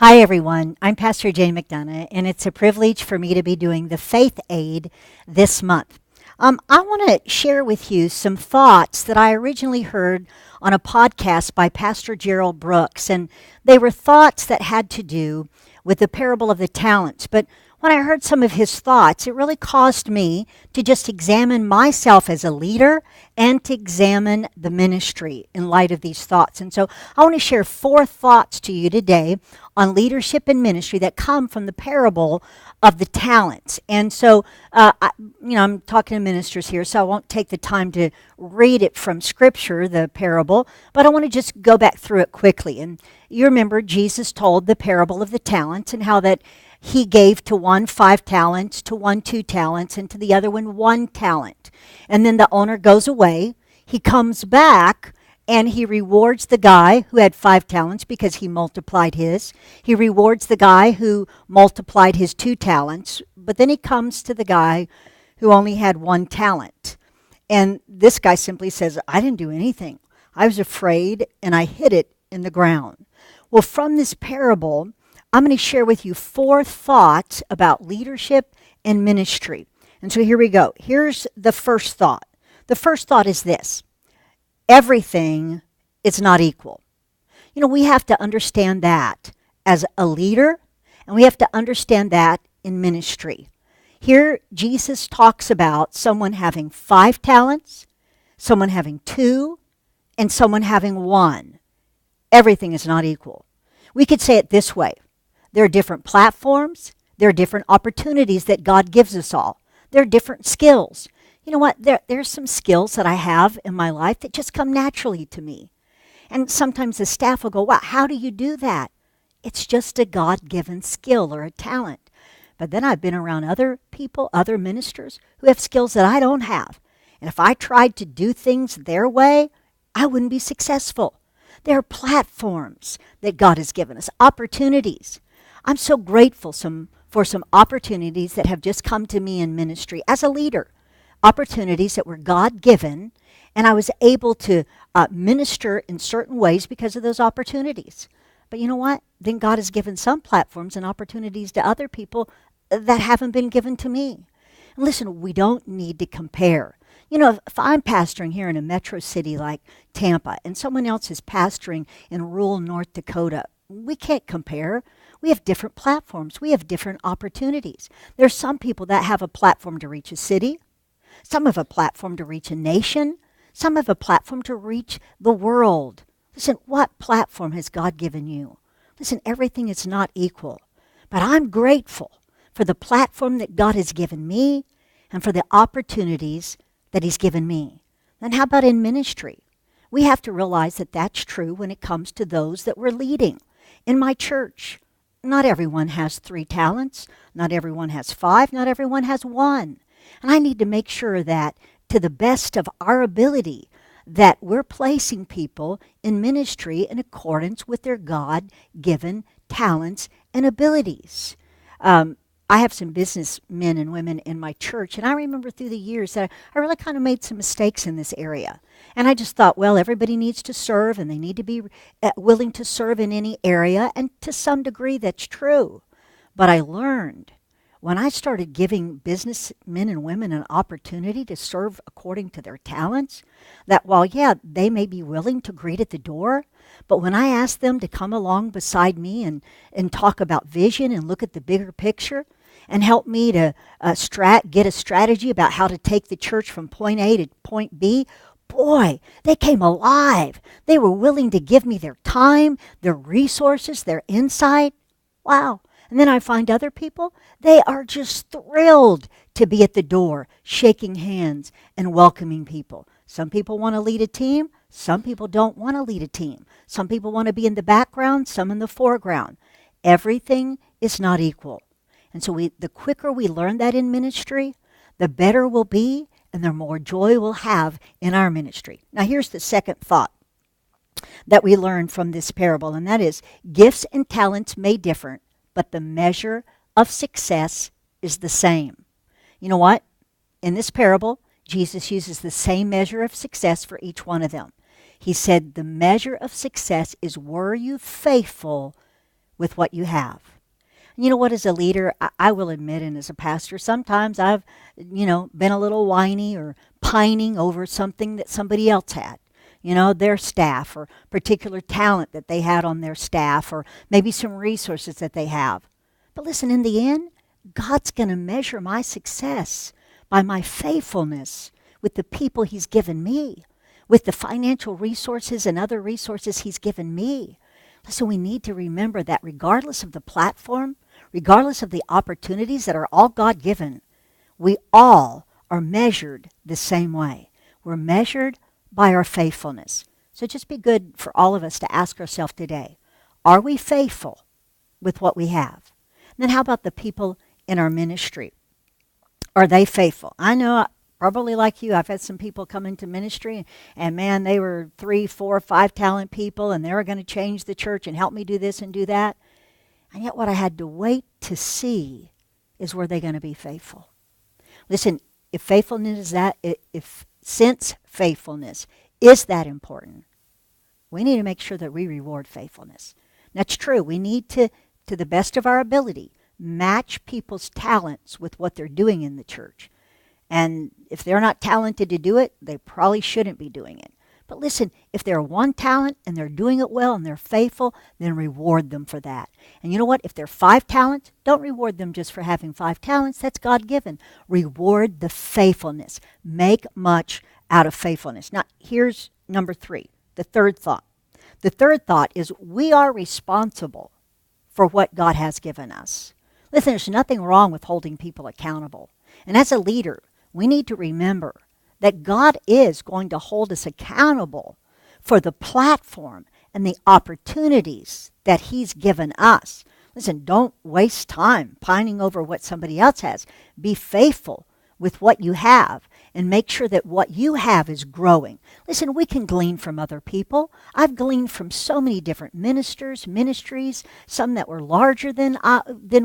Hi, everyone. I'm Pastor Jane McDonnough, and it's a privilege for me to be doing the Faith Aid this month. I want to share with you some thoughts that I originally heard on a podcast by Pastor Gerald Brooks, and they were thoughts that had to do with the parable of the talents. But when I heard some of his thoughts, it really caused me to just examine myself as a leader and to examine the ministry in light of these thoughts. And so I want to share 4 thoughts to you today on leadership and ministry that come from the parable of the talents. And so, I'm talking to ministers here, so I won't take the time to read it from Scripture, the parable, but I want to just go back through it quickly. And you remember Jesus told the parable of the talents and how that he gave to one 5 talents, to one 2 talents, and to the other one 1 talent. And then the owner goes away. He comes back and he rewards the guy who had 5 talents because he multiplied his. He rewards the guy who multiplied his 2 talents. But then he comes to the guy who only had 1 talent. And this guy simply says, I didn't do anything. I was afraid and I hid it in the ground. Well, from this parable, I'm going to share with you 4 thoughts about leadership and ministry. And so here we go. Here's the first thought. The first thought is this: everything is not equal. We have to understand that as a leader, and we have to understand that in ministry. Here, Jesus talks about someone having 5 talents, someone having 2, and someone having 1. Everything is not equal. We could say it this way. There are different platforms. There are different opportunities that God gives us all. There are different skills. You know what? There's some skills that I have in my life that just come naturally to me. And sometimes the staff will go, wow, how do you do that? It's just a God-given skill or a talent. But then I've been around other people, other ministers who have skills that I don't have. And if I tried to do things their way, I wouldn't be successful. There are platforms that God has given us, opportunities. I'm so grateful for some opportunities that have just come to me in ministry as a leader, opportunities that were God-given, and I was able to minister in certain ways because of those opportunities. But you know what? Then God has given some platforms and opportunities to other people that haven't been given to me. And listen, we don't need to compare. If I'm pastoring here in a metro city like Tampa and someone else is pastoring in rural North Dakota, we can't compare. We have different platforms. We have different opportunities. There's some people that have a platform to reach a city. Some have a platform to reach a nation. Some have a platform to reach the world. Listen, what platform has God given you? Listen, everything is not equal. But I'm grateful for the platform that God has given me and for the opportunities that He's given me. Then how about in ministry? We have to realize that that's true when it comes to those that we're leading. In my church, not everyone has 3 talents. Not everyone has 5. Not everyone has 1. And I need to make sure that to the best of our ability that we're placing people in ministry in accordance with their God-given talents and abilities. I have some businessmen and women in my church, and I remember through the years that I really kind of made some mistakes in this area. And I just thought, well, everybody needs to serve, and they need to be willing to serve in any area, and to some degree that's true. But I learned when I started giving businessmen and women an opportunity to serve according to their talents, that while, yeah, they may be willing to greet at the door, but when I asked them to come along beside me and talk about vision and look at the bigger picture, and help me to get a strategy about how to take the church from point A to point B, boy, they came alive. They were willing to give me their time, their resources, their insight. Wow. And then I find other people, they are just thrilled to be at the door, shaking hands and welcoming people. Some people want to lead a team. Some people don't want to lead a team. Some people want to be in the background, some in the foreground. Everything is not equal. And so the quicker we learn that in ministry, the better we'll be and the more joy we'll have in our ministry. Now here's the second thought that we learn from this parable, and that is gifts and talents may differ, but the measure of success is the same. You know what? In this parable, Jesus uses the same measure of success for each one of them. He said the measure of success is, were you faithful with what you have. You know what, as a leader, I will admit, and as a pastor, sometimes I've, been a little whiny or pining over something that somebody else had. Their staff or particular talent that they had on their staff or maybe some resources that they have. But listen, in the end, God's going to measure my success by my faithfulness with the people He's given me, with the financial resources and other resources He's given me. Listen, we need to remember that regardless of the platform, regardless of the opportunities that are all God-given, we all are measured the same way. We're measured by our faithfulness. So just be good for all of us to ask ourselves today, are we faithful with what we have? And then how about the people in our ministry? Are they faithful? I know, probably like you, I've had some people come into ministry and man, they were 3, 4, 5 talent people and they were going to change the church and help me do this and do that. And yet what I had to wait to see is, were they going to be faithful? Listen, if since faithfulness is that important, we need to make sure that we reward faithfulness. That's true. We need to the best of our ability, match people's talents with what they're doing in the church. And if they're not talented to do it, they probably shouldn't be doing it. But listen, if they're one talent and they're doing it well and they're faithful, then reward them for that. And you know what? If they're 5 talents, don't reward them just for having 5 talents. That's God-given. Reward the faithfulness. Make much out of faithfulness. Now, here's number 3, the third thought. The third thought is we are responsible for what God has given us. Listen, there's nothing wrong with holding people accountable. And as a leader, we need to remember that God is going to hold us accountable for the platform and the opportunities that He's given us. Listen, don't waste time pining over what somebody else has. Be faithful with what you have and make sure that what you have is growing. Listen, we can glean from other people. I've gleaned from so many different ministries, some that were larger than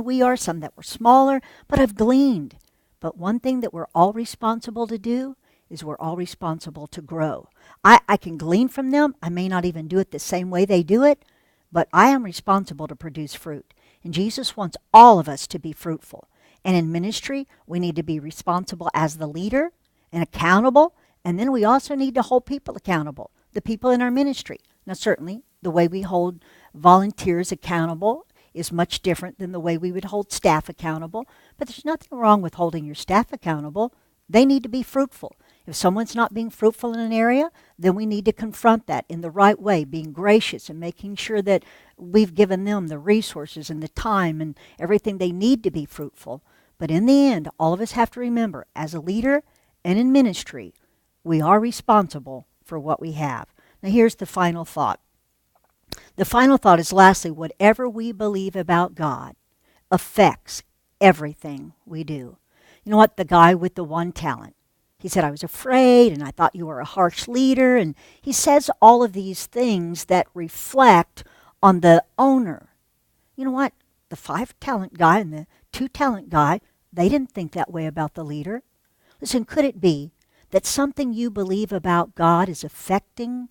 we are, some that were smaller, but I've gleaned. But one thing that we're all responsible to do is we're all responsible to grow. I can glean from them. I may not even do it the same way they do it, but I am responsible to produce fruit. And Jesus wants all of us to be fruitful. And in ministry, we need to be responsible as the leader and accountable. And then we also need to hold people accountable, the people in our ministry. Now, certainly, the way we hold volunteers accountable is much different than the way we would hold staff accountable. But there's nothing wrong with holding your staff accountable. They need to be fruitful. If someone's not being fruitful in an area, then we need to confront that in the right way, being gracious and making sure that we've given them the resources and the time and everything they need to be fruitful. But in the end, all of us have to remember, as a leader and in ministry, we are responsible for what we have. Now here's the final thought. The final thought is, lastly, whatever we believe about God affects everything we do. You know what? The guy with the 1 talent, he said, I was afraid and I thought you were a harsh leader. And he says all of these things that reflect on the owner. You know what? The 5 talent guy and the 2 talent guy, they didn't think that way about the leader. Listen, could it be that something you believe about God is affecting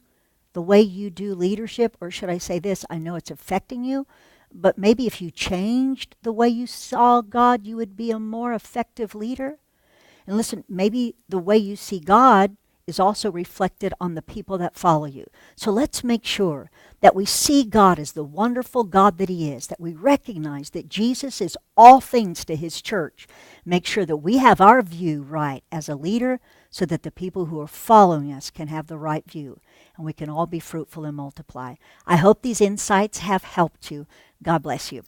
the way you do leadership? Or should I say this, I know it's affecting you, but maybe if you changed the way you saw God, you would be a more effective leader. And listen, maybe the way you see God is also reflected on the people that follow you. So let's make sure that we see God as the wonderful God that He is, that we recognize that Jesus is all things to His church. Make sure that we have our view right as a leader so that the people who are following us can have the right view and we can all be fruitful and multiply. I hope these insights have helped you. God bless you.